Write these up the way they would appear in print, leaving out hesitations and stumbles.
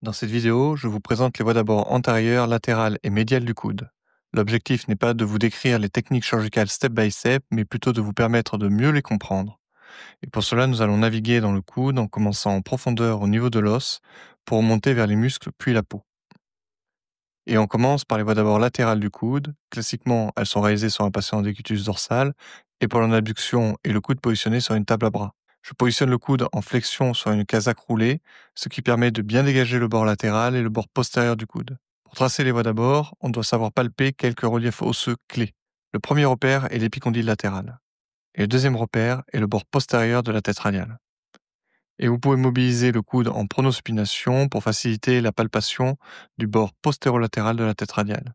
Dans cette vidéo, je vous présente les voies d'abord antérieures, latérales et médiales du coude. L'objectif n'est pas de vous décrire les techniques chirurgicales step by step, mais plutôt de vous permettre de mieux les comprendre. Et pour cela, nous allons naviguer dans le coude en commençant en profondeur au niveau de l'os pour monter vers les muscles puis la peau. Et on commence par les voies d'abord latérales du coude. Classiquement, elles sont réalisées sur un patient en décutus dorsal et pour l'abduction et le coude positionné sur une table à bras. Je positionne le coude en flexion sur une casaque roulée, ce qui permet de bien dégager le bord latéral et le bord postérieur du coude. Pour tracer les voies d'abord, on doit savoir palper quelques reliefs osseux clés. Le premier repère est l'épicondyle latéral. Et le deuxième repère est le bord postérieur de la tête radiale. Et vous pouvez mobiliser le coude en pronosupination pour faciliter la palpation du bord postérolatéral de la tête radiale.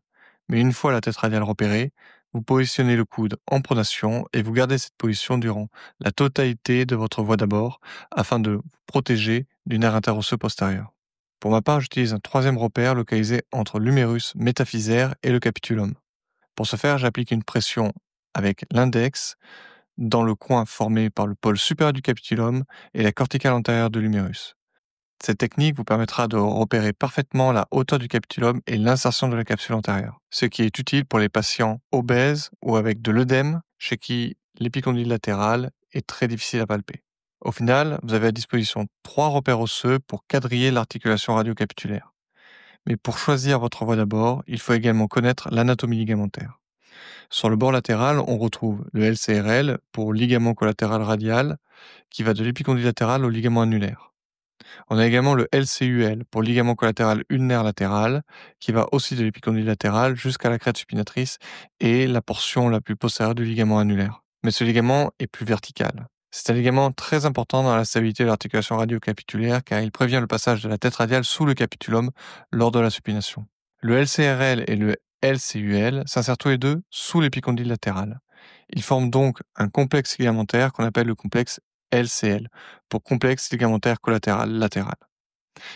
Mais une fois la tête radiale repérée, vous positionnez le coude en pronation et vous gardez cette position durant la totalité de votre voie d'abord afin de vous protéger du nerf interosseux postérieur. Pour ma part, j'utilise un troisième repère localisé entre l'humérus métaphysaire et le capitulum. Pour ce faire, j'applique une pression avec l'index dans le coin formé par le pôle supérieur du capitulum et la corticale antérieure de l'humérus. Cette technique vous permettra de repérer parfaitement la hauteur du capitulum et l'insertion de la capsule antérieure, ce qui est utile pour les patients obèses ou avec de l'œdème, chez qui l'épicondyle latéral est très difficile à palper. Au final, vous avez à disposition 3 repères osseux pour quadriller l'articulation radiocapitulaire. Mais pour choisir votre voie d'abord, il faut également connaître l'anatomie ligamentaire. Sur le bord latéral, on retrouve le LCRL pour ligament collatéral radial, qui va de l'épicondyle latéral au ligament annulaire. On a également le LCUL pour ligament collatéral ulnaire latéral, qui va aussi de l'épicondyle latéral jusqu'à la crête supinatrice et la portion la plus postérieure du ligament annulaire. Mais ce ligament est plus vertical. C'est un ligament très important dans la stabilité de l'articulation radiocapitulaire car il prévient le passage de la tête radiale sous le capitulum lors de la supination. Le LCRL et le LCUL s'insèrent tous les deux sous l'épicondyle latéral. Ils forment donc un complexe ligamentaire qu'on appelle le complexe LCL, pour complexe ligamentaire collatéral latéral.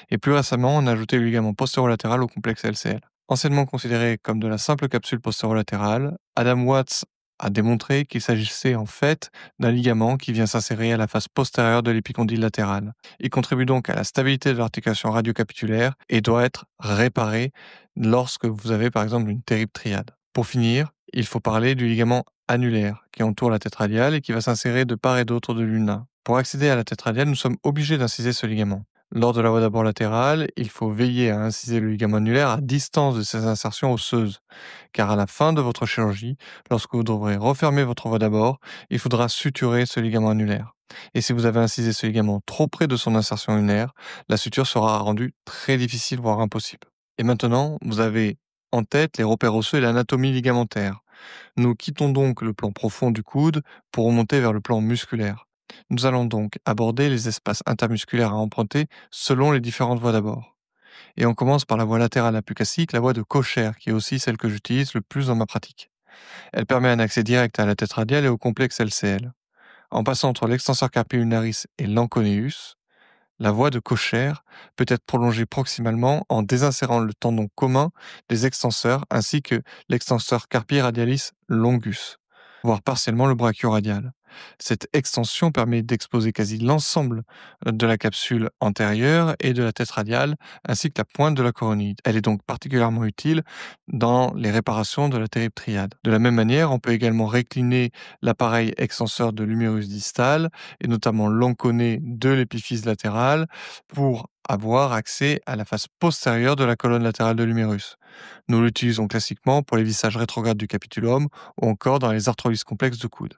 Et plus récemment, on a ajouté le ligament postérolatéral au complexe LCL. Anciennement considéré comme de la simple capsule postérolatérale, Adam Watts a démontré qu'il s'agissait en fait d'un ligament qui vient s'insérer à la face postérieure de l'épicondyle latéral. Il contribue donc à la stabilité de l'articulation radiocapitulaire et doit être réparé lorsque vous avez par exemple une terrible triade. Pour finir, il faut parler du ligament annulaire qui entoure la tête radiale et qui va s'insérer de part et d'autre de l'ulna. Pour accéder à la tête radiale, nous sommes obligés d'inciser ce ligament. Lors de la voie d'abord latérale, il faut veiller à inciser le ligament annulaire à distance de ces insertions osseuses, car à la fin de votre chirurgie, lorsque vous devrez refermer votre voie d'abord, il faudra suturer ce ligament annulaire. Et si vous avez incisé ce ligament trop près de son insertion ulnaire, la suture sera rendue très difficile, voire impossible. Et maintenant, vous avez en tête les repères osseux et l'anatomie ligamentaire. Nous quittons donc le plan profond du coude pour remonter vers le plan musculaire. Nous allons donc aborder les espaces intermusculaires à emprunter selon les différentes voies d'abord. Et on commence par la voie latérale la plus classique, la voie de Kocher, qui est aussi celle que j'utilise le plus dans ma pratique. Elle permet un accès direct à la tête radiale et au complexe LCL. En passant entre l'extenseur carpi ulnaris et l'anconeus, la voie de Kocher peut être prolongée proximalement en désinsérant le tendon commun des extenseurs ainsi que l'extenseur carpi radialis longus, voire partiellement le brachioradial. Cette extension permet d'exposer quasi l'ensemble de la capsule antérieure et de la tête radiale, ainsi que la pointe de la coronide. Elle est donc particulièrement utile dans les réparations de la terrible triade. De la même manière, on peut également récliner l'appareil extenseur de l'humérus distal, et notamment l'enconé de l'épiphyse latérale, pour avoir accès à la face postérieure de la colonne latérale de l'humérus. Nous l'utilisons classiquement pour les vissages rétrogrades du capitulum ou encore dans les arthrolyses complexes de coude.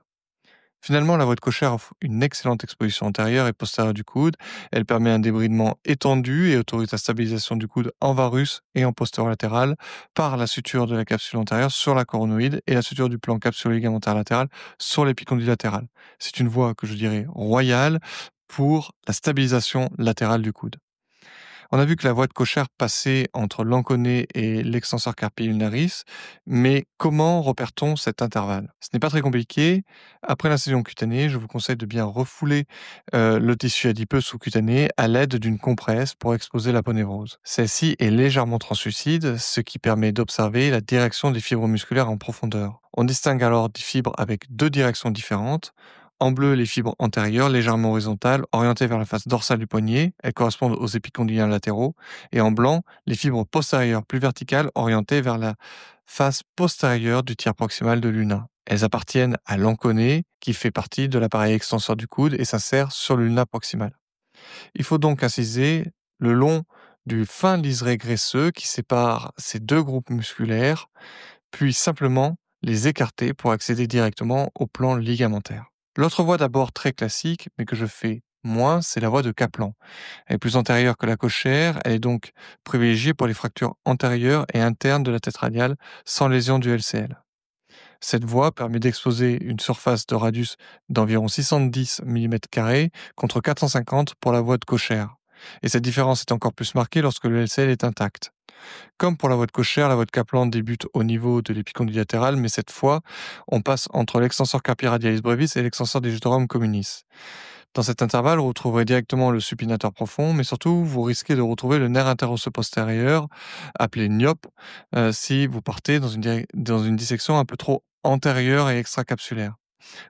Finalement, la voie de Kocher offre une excellente exposition antérieure et postérieure du coude. Elle permet un débridement étendu et autorise la stabilisation du coude en varus et en postérolatéral par la suture de la capsule antérieure sur la coronoïde et la suture du plan capsulo-ligamentaire latéral sur l'épicondyle latéral. C'est une voie que je dirais royale pour la stabilisation latérale du coude. On a vu que la voie de Kocher passait entre l'enconé et l'extenseur carpi ulnaris, mais comment repère-t-on cet intervalle? Ce n'est pas très compliqué. Après l'incision cutanée, je vous conseille de bien refouler le tissu adipeux sous-cutané à l'aide d'une compresse pour exposer l'aponévrose. Celle-ci est légèrement translucide, ce qui permet d'observer la direction des fibres musculaires en profondeur. On distingue alors des fibres avec deux directions différentes. En bleu, les fibres antérieures, légèrement horizontales, orientées vers la face dorsale du poignet, elles correspondent aux épicondyliens latéraux. Et en blanc, les fibres postérieures, plus verticales, orientées vers la face postérieure du tiers proximal de l'ulna. Elles appartiennent à l'enconé, qui fait partie de l'appareil extenseur du coude et s'insère sur l'ulna proximal. Il faut donc inciser le long du fin liseré graisseux qui sépare ces deux groupes musculaires, puis simplement les écarter pour accéder directement au plan ligamentaire. L'autre voie d'abord très classique, mais que je fais moins, c'est la voie de Kaplan. Elle est plus antérieure que la cochère, elle est donc privilégiée pour les fractures antérieures et internes de la tête radiale sans lésion du LCL. Cette voie permet d'exposer une surface de radius d'environ 610 mm² contre 450 pour la voie de cochère. Et cette différence est encore plus marquée lorsque le LCL est intact. Comme pour la voie de cochère, la voie de Kaplan débute au niveau de l'épicondyle latéral, mais cette fois, on passe entre l'extenseur carpi radialis brevis et l'extenseur digitorum communis. Dans cet intervalle, vous retrouverez directement le supinateur profond, mais surtout, vous risquez de retrouver le nerf interosseux postérieur, appelé niope, si vous partez dans une dissection un peu trop antérieure et extracapsulaire.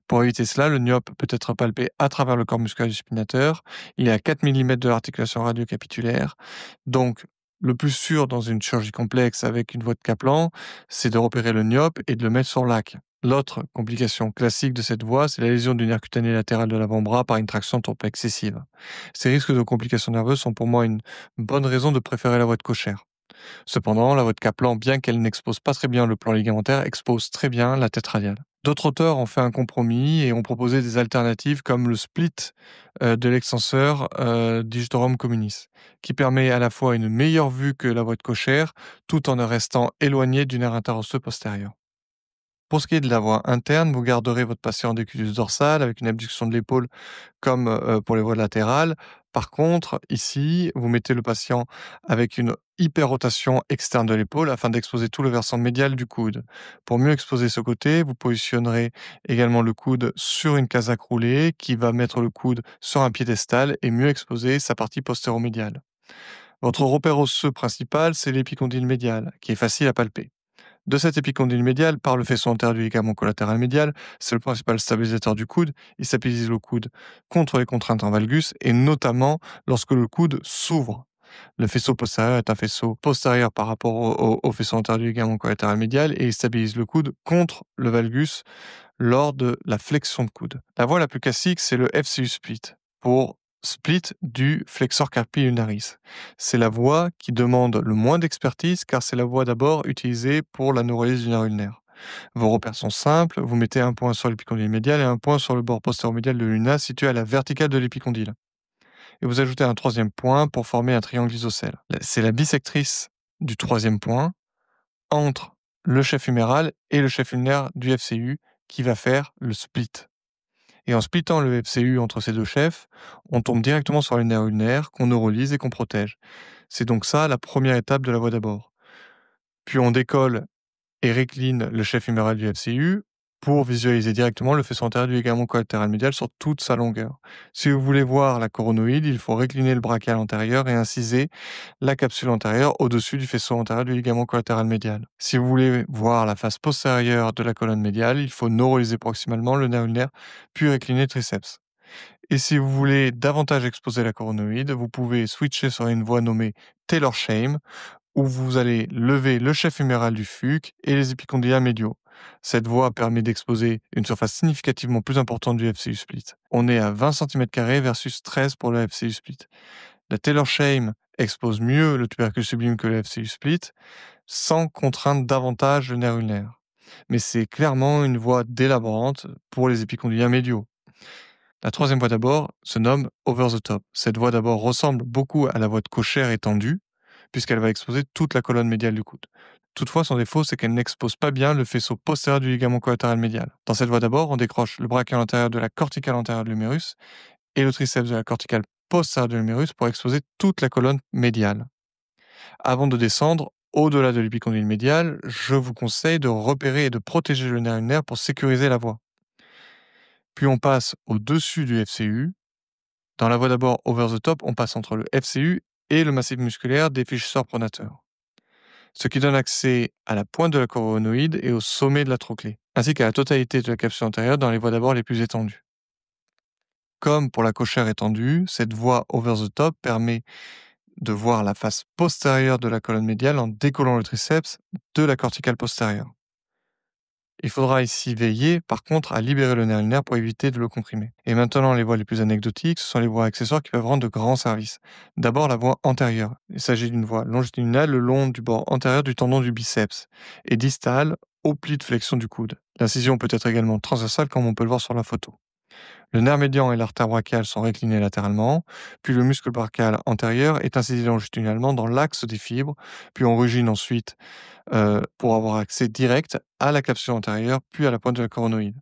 Pour éviter cela, le niope peut être palpé à travers le corps musculaire du supinateur. Il est à 4 mm de l'articulation radiocapitulaire. Donc, le plus sûr dans une chirurgie complexe avec une voie de Kaplan, c'est de repérer le niope et de le mettre sur l'ac. L'autre complication classique de cette voie, c'est la lésion du nerf cutané latéral de l'avant-bras par une traction trop excessive. Ces risques de complications nerveuses sont pour moi une bonne raison de préférer la voie de cochère. Cependant, la voie de Kaplan, bien qu'elle n'expose pas très bien le plan ligamentaire, expose très bien la tête radiale. D'autres auteurs ont fait un compromis et ont proposé des alternatives comme le split de l'extenseur digitorum communis, qui permet à la fois une meilleure vue que la voie de cochère, tout en restant éloigné du nerf interosseux postérieur. Pour ce qui est de la voie interne, vous garderez votre patient en décutus dorsal avec une abduction de l'épaule comme pour les voies latérales. Par contre, ici, vous mettez le patient avec une hyperrotation externe de l'épaule afin d'exposer tout le versant médial du coude. Pour mieux exposer ce côté, vous positionnerez également le coude sur une casaque roulée qui va mettre le coude sur un piédestal et mieux exposer sa partie postéromédiale. Votre repère osseux principal, c'est l'épicondyle médial, qui est facile à palper. De cet épicondyle médial part le faisceau antérieur du ligament collatéral médial, c'est le principal stabilisateur du coude, il stabilise le coude contre les contraintes en valgus et notamment lorsque le coude s'ouvre. Le faisceau postérieur est un faisceau postérieur par rapport au faisceau antérieur du ligament collatéral médial et il stabilise le coude contre le valgus lors de la flexion de coude. La voie la plus classique, c'est le FCU split, pour split du flexor carpi ulnaris. C'est la voie qui demande le moins d'expertise car c'est la voie d'abord utilisée pour la neurolyse du nerf ulnaire. Vos repères sont simples, vous mettez un point sur l'épicondyle médial et un point sur le bord postéromédial de l'ulna situé à la verticale de l'épicondyle. Et vous ajoutez un troisième point pour former un triangle isocèle. C'est la bissectrice du troisième point entre le chef huméral et le chef ulnaire du FCU qui va faire le split. Et en splittant le FCU entre ces deux chefs, on tombe directement sur le nerf ulnaire qu'on neurolyse et qu'on protège. C'est donc ça la première étape de la voie d'abord. Puis on décolle et récline le chef huméral du FCU pour visualiser directement le faisceau antérieur du ligament collatéral médial sur toute sa longueur. Si vous voulez voir la coronoïde, il faut récliner le brachial antérieur et inciser la capsule antérieure au-dessus du faisceau antérieur du ligament collatéral médial. Si vous voulez voir la face postérieure de la colonne médiale, il faut neurolyser proximalement le nerf ulnaire, puis récliner le triceps. Et si vous voulez davantage exposer la coronoïde, vous pouvez switcher sur une voie nommée Taylor-Shame, où vous allez lever le chef huméral du fuc et les épicondyliens médiaux. Cette voie permet d'exposer une surface significativement plus importante du FCU split. On est à 20 cm² versus 13 pour le FCU split. La Taylor-Shame expose mieux le tubercule sublime que le FCU split, sans contraindre davantage le nerf ulnaire. Mais c'est clairement une voie délabrante pour les épicondyliens médiaux. La troisième voie d'abord se nomme over the top. Cette voie d'abord ressemble beaucoup à la voie de cochère étendue, puisqu'elle va exposer toute la colonne médiale du coude. Toutefois, son défaut, c'est qu'elle n'expose pas bien le faisceau postérieur du ligament collatéral médial. Dans cette voie d'abord, on décroche le brachial antérieur de la corticale antérieure de l'humérus et le triceps de la corticale postérieure de l'humérus pour exposer toute la colonne médiale. Avant de descendre, au-delà de l'épicondyle médial, je vous conseille de repérer et de protéger le nerf ulnaire pour sécuriser la voie. Puis on passe au-dessus du FCU. Dans la voie d'abord over the top, on passe entre le FCU et le massif musculaire des fléchisseurs pronateurs, ce qui donne accès à la pointe de la coronoïde et au sommet de la trochlée, ainsi qu'à la totalité de la capsule antérieure dans les voies d'abord les plus étendues. Comme pour la cochère étendue, cette voie over the top permet de voir la face postérieure de la colonne médiale en décollant le triceps de la corticale postérieure. Il faudra ici veiller, par contre, à libérer le nerf ulnaire pour éviter de le comprimer. Et maintenant, les voies les plus anecdotiques, ce sont les voies accessoires qui peuvent rendre de grands services. D'abord, la voie antérieure. Il s'agit d'une voie longitudinale le long du bord antérieur du tendon du biceps et distale au pli de flexion du coude. L'incision peut être également transversale comme on peut le voir sur la photo. Le nerf médian et l'artère brachiale sont réclinés latéralement, puis le muscle brachial antérieur est incisé longitudinalement dans l'axe des fibres, puis on rugine ensuite pour avoir accès direct à la capsule antérieure, puis à la pointe de la coronoïde.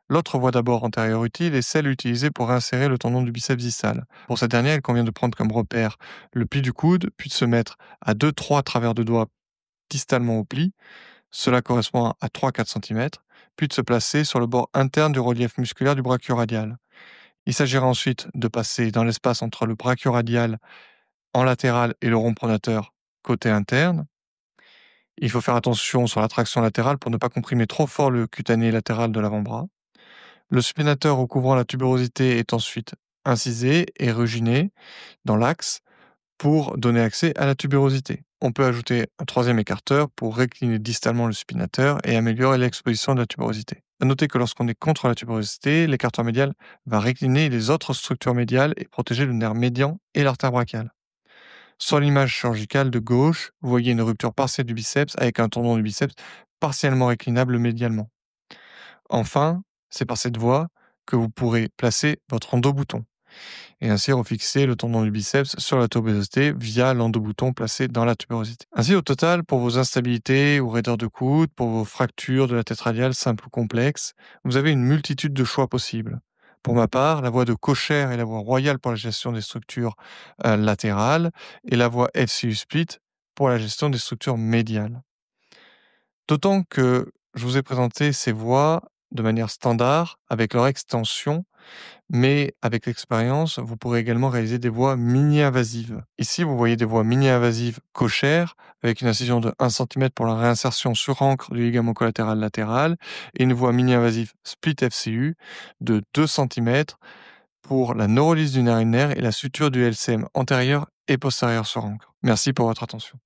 L'autre voie d'abord antérieure utile est celle utilisée pour insérer le tendon du biceps distal. Pour cette dernière, il convient de prendre comme repère le pli du coude, puis de se mettre à 2-3 travers de doigts distalement au pli, cela correspond à 3-4 cm, puis de se placer sur le bord interne du relief musculaire du brachioradial. Il s'agira ensuite de passer dans l'espace entre le brachioradial en latéral et le rond pronateur côté interne. Il faut faire attention sur la traction latérale pour ne pas comprimer trop fort le cutané latéral de l'avant-bras. Le supinateur recouvrant la tuberosité est ensuite incisé et ruginé dans l'axe pour donner accès à la tubérosité. On peut ajouter un troisième écarteur pour récliner distalement le supinateur et améliorer l'exposition de la tubérosité. À noter que lorsqu'on est contre la tubérosité, l'écarteur médial va récliner les autres structures médiales et protéger le nerf médian et l'artère brachiale. Sur l'image chirurgicale de gauche, vous voyez une rupture partielle du biceps avec un tendon du biceps partiellement réclinable médialement. Enfin, c'est par cette voie que vous pourrez placer votre endobouton et ainsi refixer le tendon du biceps sur la tubérosité via l'endobouton placé dans la tubérosité. Ainsi, au total, pour vos instabilités ou raideurs de coude, pour vos fractures de la tête radiale simples ou complexes, vous avez une multitude de choix possibles. Pour ma part, la voie de Kocher est la voie royale pour la gestion des structures latérales et la voie FCU split pour la gestion des structures médiales. D'autant que je vous ai présenté ces voies de manière standard avec leur extension, mais avec l'expérience, vous pourrez également réaliser des voies mini-invasives. Ici, vous voyez des voies mini-invasives cochères avec une incision de 1 cm pour la réinsertion sur encre du ligament collatéral latéral et une voie mini-invasive split FCU de 2 cm pour la neurolyse du nerf ulnaire et la suture du LCM antérieur et postérieur sur encre. Merci pour votre attention.